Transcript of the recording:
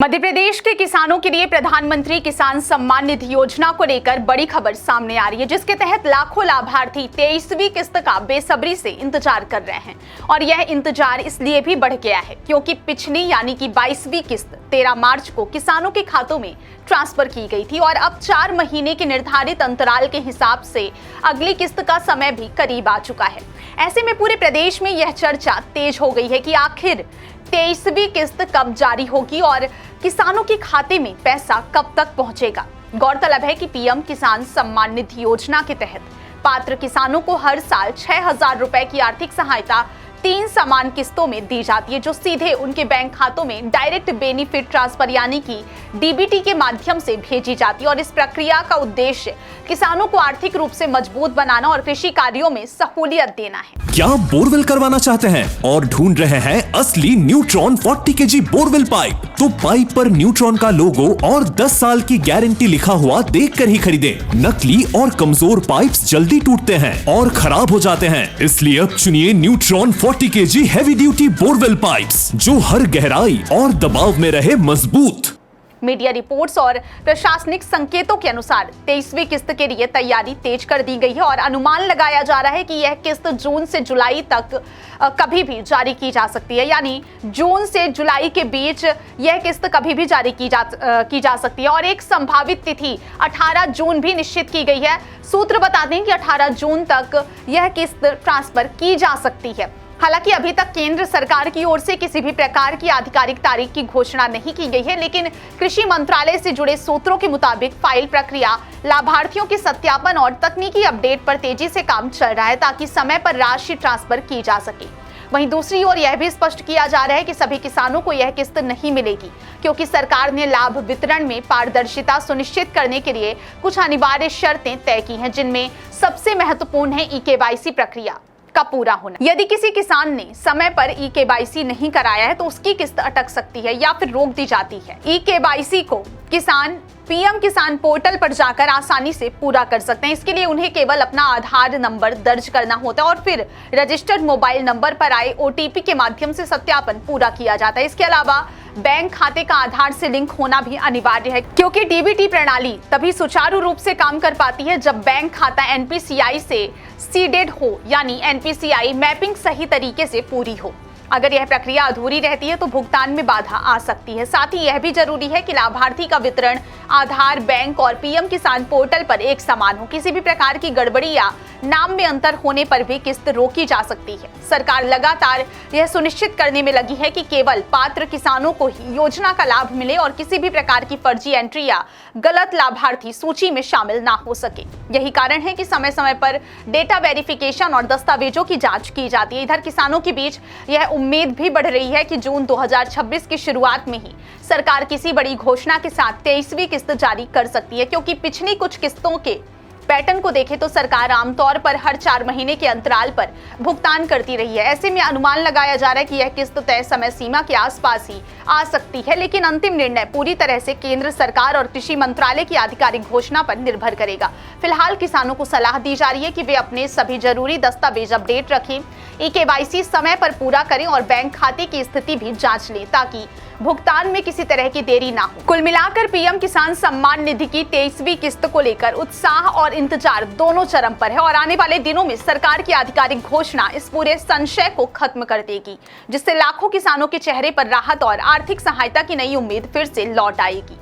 मध्य प्रदेश के किसानों के लिए प्रधानमंत्री किसान सम्मान निधि योजना को लेकर बड़ी खबर सामने आ रही है, जिसके तहत लाखों लाभार्थी 23वीं किस्त का बेसब्री से इंतजार कर रहे हैं। और यह इंतजार इसलिए भी बढ़ गया है क्योंकि पिछली यानी कि 22वीं किस्त 13 मार्च को किसानों के खातों में ट्रांसफर की गई थी और अब 4 महीने के निर्धारित अंतराल के हिसाब से अगली किस्त का समय भी करीब आ चुका है। ऐसे में पूरे प्रदेश में यह चर्चा तेज हो गई है कि आखिर 23वीं किस्त कब जारी होगी और किसानों के खाते में पैसा कब तक पहुंचेगा। गौरतलब है कि पीएम किसान सम्मान निधि योजना के तहत पात्र किसानों को हर साल 6,000 रुपए की आर्थिक सहायता 3 समान किस्तों में दी जाती है, जो सीधे उनके बैंक खातों में डायरेक्ट बेनिफिट ट्रांसफर यानी कि डीबीटी के माध्यम से भेजी जाती है। और इस प्रक्रिया का उद्देश्य किसानों को आर्थिक रूप से मजबूत बनाना और कृषि कार्यों में सहूलियत देना है। क्या आप बोरवेल करवाना चाहते हैं और ढूंढ रहे हैं असली न्यूट्रॉन 40 केजी बोरवेल पाइप? तो पाइप पर न्यूट्रॉन का लोगो और 10 साल की गारंटी लिखा हुआ देखकर ही खरीदें। नकली और कमजोर पाइप्स जल्दी टूटते हैं और खराब हो जाते हैं, इसलिए अब चुनिए neutron 40 KG heavy duty borewell pipes, जो हर गहराई और दबाव में रहे मजबूत। मीडिया रिपोर्ट्स और प्रशासनिक संकेतों के अनुसार 23वीं किस्त के लिए तैयारी तेज कर दी गई है और अनुमान लगाया जा रहा है कि यह किस्त जून से जुलाई तक कभी भी जारी की जा सकती है। यानी जून से जुलाई के बीच यह किस्त कभी भी जारी की जा सकती है और एक संभावित तिथि 18 जून भी निश्चित की गई है। सूत्र बताते हैं कि 18 जून तक यह किस्त ट्रांसफर की जा सकती है। हालांकि अभी तक केंद्र सरकार की ओर से किसी भी प्रकार की आधिकारिक तारीख की घोषणा नहीं की गई है, लेकिन कृषि मंत्रालय से जुड़े सूत्रों के मुताबिक फाइल प्रक्रिया, लाभार्थियों के सत्यापन और तकनीकी अपडेट पर तेजी से काम चल रहा है ताकि समय पर राशि ट्रांसफर की जा सके। वहीं दूसरी ओर यह भी स्पष्ट किया जा रहा है कि सभी किसानों को यह किस्त नहीं मिलेगी, क्योंकि सरकार ने लाभ वितरण में पारदर्शिता सुनिश्चित करने के लिए कुछ अनिवार्य शर्तें तय की हैं, जिनमें सबसे महत्वपूर्ण है ई-केवाईसी प्रक्रिया का पूरा होना। यदि किसी किसान ने समय पर ई-केवाईसी नहीं कराया है तो उसकी किस्त अटक सकती है या फिर रोक दी जाती है। ई-केवाईसी को किसान पीएम किसान पोर्टल पर जाकर आसानी से पूरा कर सकते हैं। इसके लिए उन्हें केवल अपना आधार नंबर दर्ज करना होता है और फिर रजिस्टर्ड मोबाइल नंबर पर आए ओटीपी के माध्यम से सत्यापन पूरा किया जाता है। इसके अलावा बैंक खाते का आधार से लिंक होना भी अनिवार्य है, क्योंकि डीबीटी प्रणाली तभी सुचारू रूप से काम कर पाती है जब बैंक खाता एनपीसीआई से सीडेड हो, यानी एनपीसीआई मैपिंग सही तरीके से पूरी हो। अगर यह प्रक्रिया अधूरी रहती है तो भुगतान में बाधा आ सकती है। साथ ही यह भी जरूरी है कि लाभार्थी का वितरण आधार, बैंक और पीएम किसान पोर्टल पर एक समान हो। किसी भी प्रकार की गड़बड़ी या नाम में अंतर होने पर भी किस्त रोकी जा सकती है। सरकार लगातार यह सुनिश्चित करने में लगी है कि केवल पात्र किसानों को ही योजना का लाभ मिले और किसी भी प्रकार की फर्जी एंट्री या गलत लाभार्थी सूची में शामिल ना हो सके। यही कारण है कि समय समय पर डेटा वेरिफिकेशन और दस्तावेजों की जांच की जाती है। इधर किसानों के बीच यह उम्मीद भी बढ़ रही है कि जून 2026 की शुरुआत में ही सरकार किसी बड़ी घोषणा के साथ 23वीं किस्त जारी कर सकती है, क्योंकि पिछली कुछ किस्तों के पैटर्न को देखें तो सरकार आमतौर पर हर 4 महीने के अंतराल पर भुगतान करती रही है। ऐसे में अनुमान लगाया जा रहा है कि यह किस्त तय समय सीमा के आसपास ही आ सकती है, लेकिन अंतिम निर्णय पूरी तरह से केंद्र सरकार और कृषि मंत्रालय की आधिकारिक घोषणा पर निर्भर करेगा। फिलहाल किसानों को सलाह दी जा रही है कि वे अपने सभी जरूरी दस्तावेज अपडेट रखें, ई-केवाईसी समय पर पूरा करें और बैंक खाते की स्थिति भी जांच लें ताकि भुगतान में किसी तरह की देरी ना हो। कुल मिलाकर पीएम किसान सम्मान निधि की 23वीं किस्त को लेकर उत्साह और इंतजार दोनों चरम पर है और आने वाले दिनों में सरकार की आधिकारिक घोषणा इस पूरे संशय को खत्म कर देगी, जिससे लाखों किसानों के चेहरे पर राहत और आर्थिक सहायता की नई उम्मीद फिर से लौट आएगी।